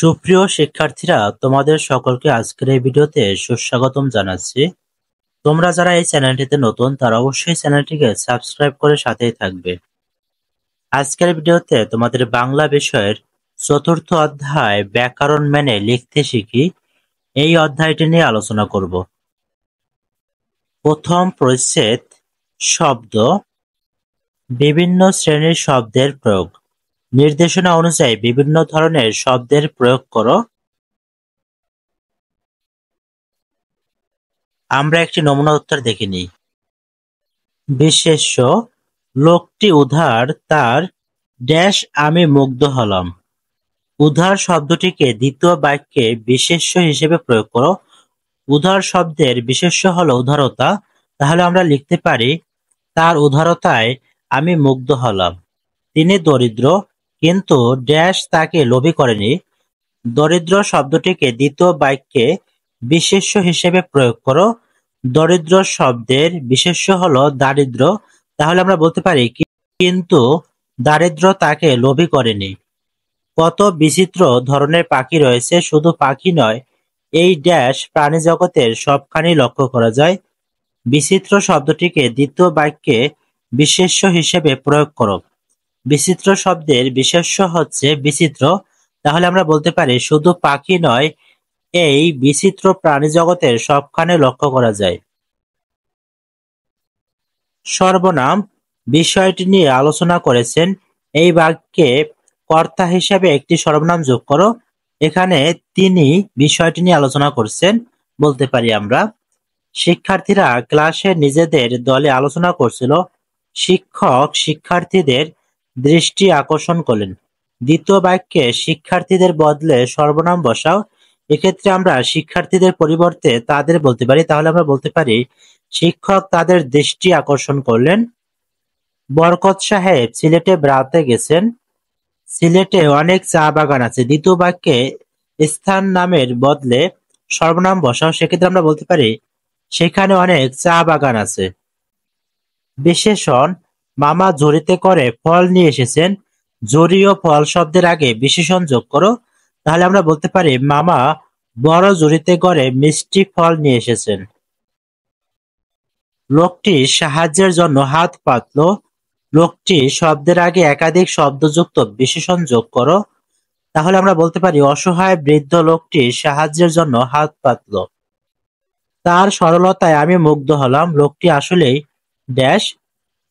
সুপ্রিয় শিক্ষার্থীরা, তোমাদের সকলকে আজকের এই ভিডিওতে সুস্বাগতম জানাচ্ছি। তোমরা যারা এই চ্যানেলটিতে নতুন তারা অবশ্যই চ্যানেলটিকে সাবস্ক্রাইব করে সাথেই থাকবে। আজকের ভিডিওতে তোমাদের বাংলা বিষয়ের চতুর্থ অধ্যায় ব্যাকরণ মেনে লিখতে শিখি এই অধ্যায়টি নিয়ে আলোচনা করব। প্রথম পরিচ্ছেদ, শব্দ, বিভিন্ন শ্রেণীর শব্দের প্রয়োগ। নির্দেশনা অনুযায়ী বিভিন্ন ধরনের শব্দের প্রয়োগ করো। আমরা একটি নমুনা উত্তর দেখে নিই। বিশেষ্য, লোকটি উধার, তার ড্যাশ আমি মুগ্ধ হলাম। উধার শব্দটিকে দ্বিতীয় বাক্যে বিশেষ্য হিসেবে প্রয়োগ করো। উধার শব্দের বিশেষ্য হলো উদারতা, তাহলে আমরা লিখতে পারি তার উদারতায় আমি মুগ্ধ হলাম। তিনি দরিদ্র, কিন্তু ড্যাশ তাকে লোভী করেনি। দরিদ্র শব্দটিকে দ্বিতীয় বাক্যে বিশেষ্য হিসেবে প্রয়োগ করো। দরিদ্র শব্দের বিশেষ্য হলো দারিদ্র, তাহলে আমরা বলতে পারি কিন্তু দারিদ্র তাকে লোভী করেনি। কত বিচিত্র ধরনের পাখি রয়েছে, শুধু পাখি নয়, এই ড্যাশ প্রাণী জগতের সবখানেই লক্ষ্য করা যায়। বিচিত্র শব্দটিকে দ্বিতীয় বাক্যে বিশেষ্য হিসেবে প্রয়োগ করো। বিচিত্র শব্দের বিশেষ্য হচ্ছে বিচিত্র, তাহলে আমরা বলতে পারি শুধু পাখি নয়, এই বিচিত্র প্রাণী জগতের সবখানে লক্ষ্য করা যায়। সর্বনাম, বিষয়টি নিয়ে আলোচনা করেছেন, এই বাক্যে কর্তা হিসেবে একটি সর্বনাম যোগ করো। এখানে তিনি বিষয়টি নিয়ে আলোচনা করছেন, বলতে পারি আমরা। শিক্ষার্থীরা ক্লাসে নিজেদের দলে আলোচনা করছিল। শিক্ষক শিক্ষার্থীদের দৃষ্টি আকর্ষণ করলেন। দ্বিতীয় বাক্যে শিক্ষার্থীদের বদলে সর্বনাম বসাও। এক্ষেত্রে আমরা শিক্ষার্থীদের পরিবর্তে তাদের বলতে পারি, তাহলে আমরা বলতে পারি শিক্ষক তাদের দৃষ্টি আকর্ষণ করলেন। বরকত সাহেব সিলেটে বেড়াতে গেছেন। সিলেটে অনেক চা বাগান আছে। দ্বিতীয় বাক্যে স্থান নামের বদলে সর্বনাম বসাও। সেক্ষেত্রে আমরা বলতে পারি সেখানে অনেক চা বাগান আছে। বিশেষণ, মামা ঝুড়িতে করে ফল নিয়ে এসেছেন। ঝুড়ি ও ফল শব্দের আগে বিশেষণ যোগ করো, তাহলে আমরা বলতে পারি মামা বড় ঝুড়িতে করে মিষ্টি ফল নিয়ে এসেছেন। লোকটি সাহায্যের জন্য হাত পাতল। লোকটি শব্দের আগে একাধিক শব্দযুক্ত বিশেষণ যোগ করো, তাহলে আমরা বলতে পারি অসহায় বৃদ্ধ লোকটি সাহায্যের জন্য হাত পাতল। তার সরলতায় আমি মুগ্ধ হলাম। লোকটি আসলেই ড্যাশ।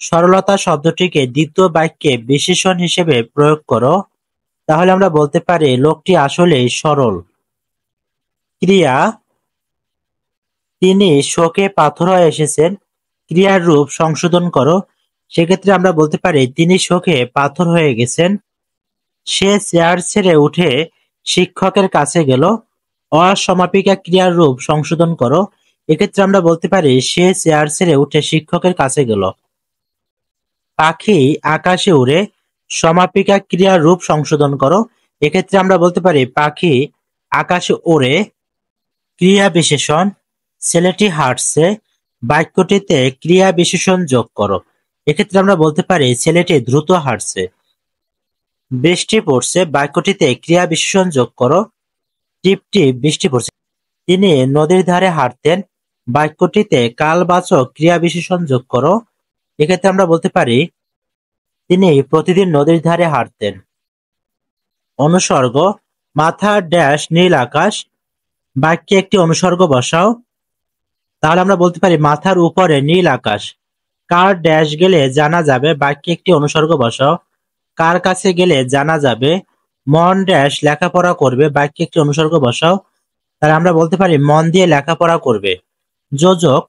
সরলতা শব্দটিকে দ্বিতীয় বাক্যে বিশেষণ হিসেবে প্রয়োগ করো, তাহলে আমরা বলতে পারি লোকটি আসলেই সরল। ক্রিয়া, তিনি শোকে পাথর হয়ে এসেছেন। ক্রিয়ার রূপ সংশোধন করো। সেক্ষেত্রে আমরা বলতে পারি তিনি শোকে পাথর হয়ে গেছেন। সে চেয়ার ছেড়ে উঠে শিক্ষকের কাছে গেল। অসমাপিকা ক্রিয়ার রূপ সংশোধন করো। এক্ষেত্রে আমরা বলতে পারি সে চেয়ার ছেড়ে উঠে শিক্ষকের কাছে গেল। পাখি আকাশে উড়ে। সমাপিকা ক্রিয়ার রূপ সংশোধন করো। এক্ষেত্রে আমরা বলতে পারি পাখি আকাশে ওড়ে। ক্রিয়া বিশেষণ, ছেলেটি হাঁটছে। বাক্যটিতে ক্রিয়া বিশেষণ যোগ করো। এক্ষেত্রে আমরা বলতে পারি ছেলেটি দ্রুত হাঁটছে। বৃষ্টি পড়ছে। বাক্যটিতে ক্রিয়া বিশেষণ যোগ করো। টিপ টিপ বৃষ্টি পড়ছে। তিনি নদীর ধারে হাঁটতেন। বাক্যটিতে কালবাচক ক্রিয়া বিশেষণ যোগ করো। এক্ষেত্রে আমরা বলতে পারি তিনি প্রতিদিন নদীর ধারে হাঁটতেন। অনুসর্গ, মাথার ড্যাশ নীল আকাশ। বাক্যে একটি অনুসর্গ বসাও, তাহলে আমরা বলতে পারি মাথার উপরে নীল আকাশ। কার ড্যাশ গেলে জানা যাবে। বাক্যে একটি অনুসর্গ বসাও। কার কাছে গেলে জানা যাবে। মন ড্যাশ লেখাপড়া করবে। বাক্যে একটি অনুসর্গ বসাও, তাহলে আমরা বলতে পারি মন দিয়ে লেখাপড়া করবে। যোজক,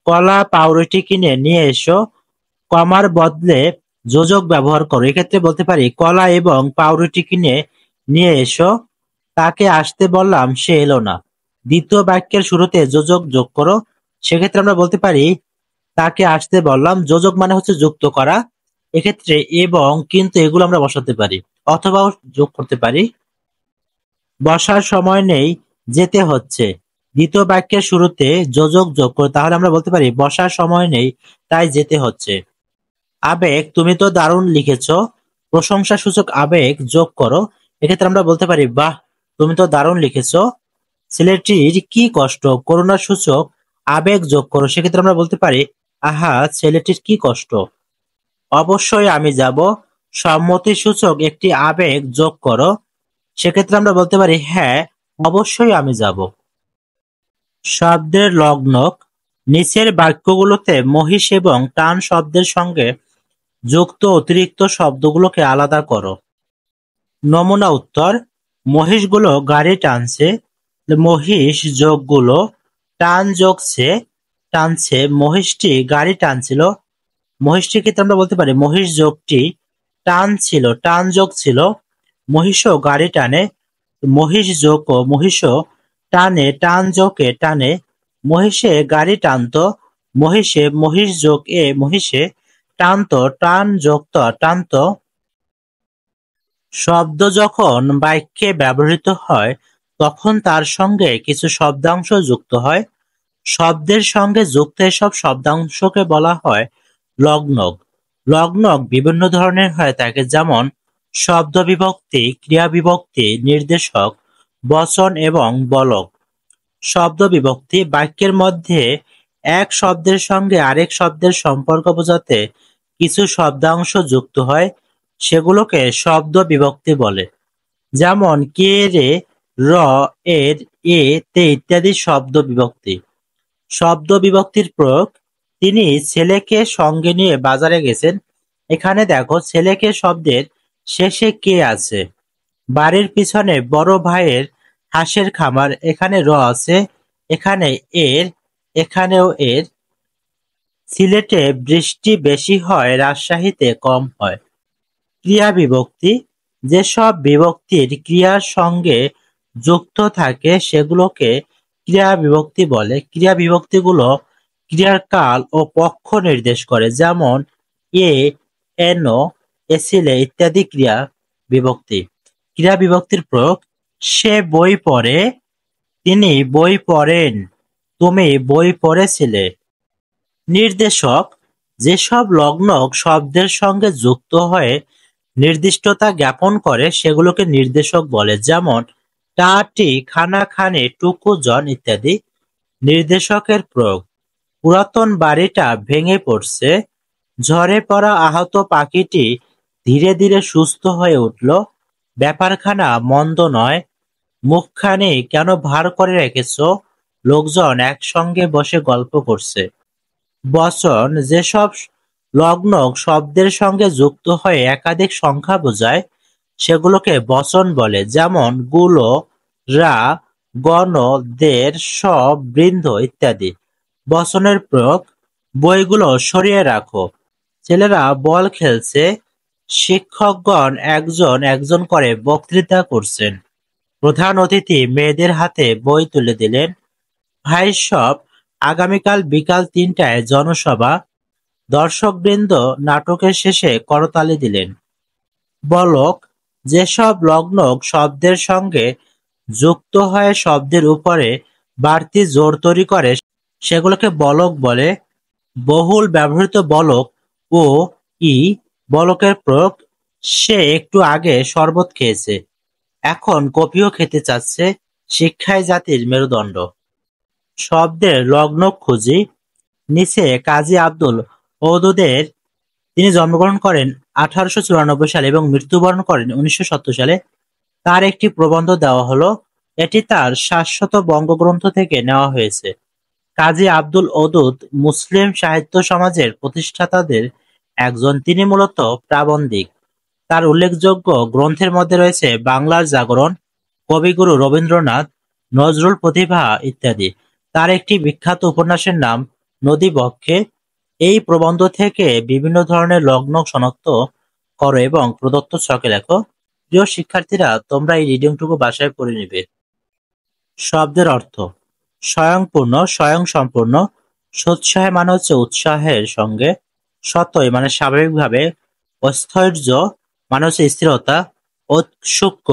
কলা পাউরুটি কিনে নিয়ে এসো। কমার বদলে যোজক ব্যবহার করো। এক্ষেত্রে বলতে পারি কলা এবং পাউরুটি কিনে নিয়ে এসো। তাকে আসতে বললাম, সে এলো না। দ্বিতীয় বাক্যের শুরুতে যোজক যোগ করো। সেক্ষেত্রে আমরা বলতে পারি তাকে আসতে বললাম। যোজক মানে হচ্ছে যুক্ত করা। এক্ষেত্রে এবং কিন্তু এগুলো আমরা বসাতে পারি, অথবা যোগ করতে পারি। বসার সময় নেই, যেতে হচ্ছে। দ্বিতীয় বাক্যের শুরুতে যোজক যোগ করো, তাহলে আমরা বলতে পারি বসার সময় নেই, তাই যেতে হচ্ছে। আবেগ, তুমি তো দারুণ লিখেছ। প্রশংসাসূচক আবেগ যোগ করো। এক্ষেত্রে আমরা বলতে পারি বাহ, তুমি তো দারুণ লিখেছো। ছেলেটির কি কষ্ট, করুণাসূচক আবেগ যোগ করো। সেক্ষেত্রে আমরা বলতে পারি, আহা ছেলেটির কি কষ্ট। অবশ্যই আমি যাব, সম্মতিসূচক একটি আবেগ যোগ করো। সেক্ষেত্রে আমরা বলতে পারি, হ্যাঁ অবশ্যই আমি যাব। শব্দের লগ্নক, নিচের বাক্যগুলোতে মহিষ এবং টান শব্দের সঙ্গে যুক্ত অতিরিক্ত শব্দগুলোকে আলাদা করো। নমুনা উত্তর, মহিষগুলো গাড়ি টানছে, মহিষ যোগগুলো টান যোগছে, টানছে, মহিষটি গাড়ি টানছিল। মহিষটি ক্ষেত্রে আমরা বলতে পারি, মহিষ যোগটি টান ছিল, টান যোগ ছিল, মহিষও গাড়ি টানে, মহিষ যোগ ও মহিষও টানে, টান যোগে টানে, মহিষে গাড়ি টানতো, মহিষে মহিষ যোগ এ মহিষে টানতো, টান যোগত টানতো। শব্দ যখন বাক্যে ব্যবহৃত হয় তখন তার সঙ্গে কিছু শব্দাংশ যুক্ত হয়। শব্দের সঙ্গে যুক্ত এসব শব্দাংশকে বলা হয় লগ্নক। লগ্নক বিভিন্ন ধরনের হয়ে থাকে, যেমন শব্দ বিভক্তি, ক্রিয়া বিভক্তি, নির্দেশক, বচন এবং বলক। শব্দ বিভক্তি, বাক্যের মধ্যে এক শব্দের সঙ্গে আরেক শব্দের সম্পর্ক বোঝাতে কিছু শব্দাংশ যুক্ত হয়, সেগুলোকে শব্দ বিভক্তি বলে। যেমন কে রে, র, এর, এ, তে ইত্যাদি শব্দ বিভক্তি। শব্দ বিভক্তির প্রয়োগ, তিনি ছেলেকে সঙ্গে নিয়ে বাজারে গেছেন। এখানে দেখো ছেলেকে শব্দের শেষে কে আছে। বাড়ির পিছনে বড় ভাইয়ের হাঁসের খামার, এখানে র আছে, এখানে এর, এখানেও এর। সিলেটে বৃষ্টি বেশি হয়, রাজশাহীতে কম হয়। ক্রিয়া বিভক্তি, যেসব বিভক্তির ক্রিয়ার সঙ্গে যুক্ত থাকে সেগুলোকে ক্রিয়া বিভক্তি বলে। ক্রিয়া বিভক্তিগুলো ক্রিয়ার কাল ও পক্ষ নির্দেশ করে, যেমন এ, এন, এসিলে ইত্যাদি ক্রিয়া বিভক্তি। ক্রিয়া বিভক্তির প্রয়োগ, সে বই পড়ে, তিনি বই পড়েন, তুমি বই পড়েছিলে। নির্দেশক, যেসব লগ্নক শব্দের সঙ্গে যুক্ত হয়ে নির্দিষ্টতা জ্ঞাপন করে সেগুলোকে নির্দেশক বলে, যেমন টা, টি, খানা, খানে, টুকু, জন ইত্যাদি। নির্দেশকের প্রয়োগ, পুরাতন বাড়িটা ভেঙে পড়ছে, ঝড়ে পড়া আহত পাখিটি ধীরে ধীরে সুস্থ হয়ে উঠল, ব্যাপারখানা মন্দ নয়, মুখখানি কেন ভার করে রেখেছ, লোকজন একসঙ্গে বসে গল্প করছে। বচন, যেসব লগ্নক শব্দের সঙ্গে যুক্ত হয়ে একাধিক সংখ্যা বোঝায় সেগুলোকে বচন বলে, যেমন গুলো, রা, গণ, দের, স, বৃন্দ ইত্যাদি। বচনের প্রয়োগ, বইগুলো সরিয়ে রাখো, ছেলেরা বল খেলছে, শিক্ষকগণ একজন একজন করে বক্তৃতা করছেন, প্রধান অতিথি মেয়েদের হাতে বই তুলে দিলেন, ভাইসব আগামীকাল বিকাল ৩টায় জনসভা, দর্শকবৃন্দ নাটকের শেষে করতালি দিলেন। বলক, যেসব লগ্নক শব্দের সঙ্গে যুক্ত হয়ে শব্দের উপরে বাড়তি জোর তৈরি করে সেগুলোকে বলক বলে। বহুল ব্যবহৃত বলক ও ই। বলকের প্রয়োগ, সে একটু আগে শরবত খেয়েছে, এখন কফিও খেতে চাচ্ছে, শিক্ষাই জাতির মেরুদণ্ড। শব্দের লগ্নক খুঁজি, নিচে কাজী আব্দুল ওদুদের, তিনি জন্মগ্রহণ করেন 1894 সালে এবং মৃত্যুবরণ করেন 1970 সালে, তার একটি প্রবন্ধ দেওয়া হলো। এটি তার শাশ্বত বঙ্গগ্রন্থ থেকে নেওয়া হয়েছে। কাজী আব্দুল ওদুদ মুসলিম সাহিত্য সমাজের প্রতিষ্ঠাতাদের একজন। তিনি মূলত প্রাবন্ধিক। তার উল্লেখযোগ্য গ্রন্থের মধ্যে রয়েছে বাংলার জাগরণ, কবিগুরু রবীন্দ্রনাথ, নজরুল প্রতিভা ইত্যাদি। তার একটি বিখ্যাত উপন্যাসের নাম নদীবক্ষে। এই প্রবন্ধ থেকে বিভিন্ন ধরনের লগ্নক শনাক্ত করো এবং প্রদত্ত ছকে লেখো। প্রিয় শিক্ষার্থীরা, তোমরা এই রিডিংটুকু বাসায় পড়ে নিবে। শব্দের অর্থ, স্বয়ংপূর্ণ, স্বয়ংসম্পূর্ণ। সোৎসাহে মানে হচ্ছে উৎসাহের সঙ্গে, সতই মানে স্বাভাবিকভাবে, অস্থৈর্য মানে হচ্ছে স্থিরতা, ঔৎসুক্য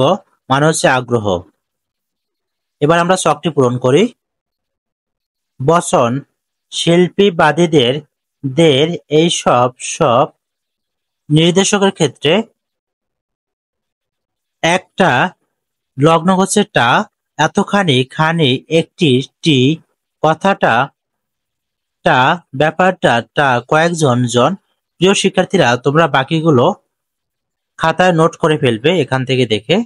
মানে হচ্ছে আগ্রহ। এবার আমরা ছকটি পূরণ করি। বচন, শিল্পীবাদীদের, দের, এই সব সব। নির্দেশকের ক্ষেত্রে একটা লগ্ন হচ্ছে টা, এতখানি, খানি, একটি, টি, কথাটা টা, ব্যাপারটা টা, কয়েকজন, জন। প্রিয় শিক্ষার্থীরা, তোমরা বাকিগুলো খাতায় নোট করে ফেলবে এখান থেকে দেখে।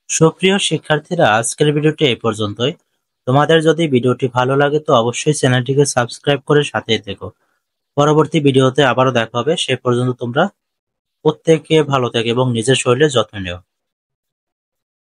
সুপ্রিয় শিক্ষার্থীরা, আজকের ভিডিওটি এই পর্যন্তই। তোমাদের যদি ভিডিওটি ভালো লাগে তো অবশ্যই চ্যানেলটিকে সাবস্ক্রাইব করে সাথে থেকো। পরবর্তী ভিডিওতে আবারও দেখা হবে। সে পর্যন্ত তোমরা প্রত্যেকে ভালো থেকো এবং নিজের শরীরের যত্ন নিও।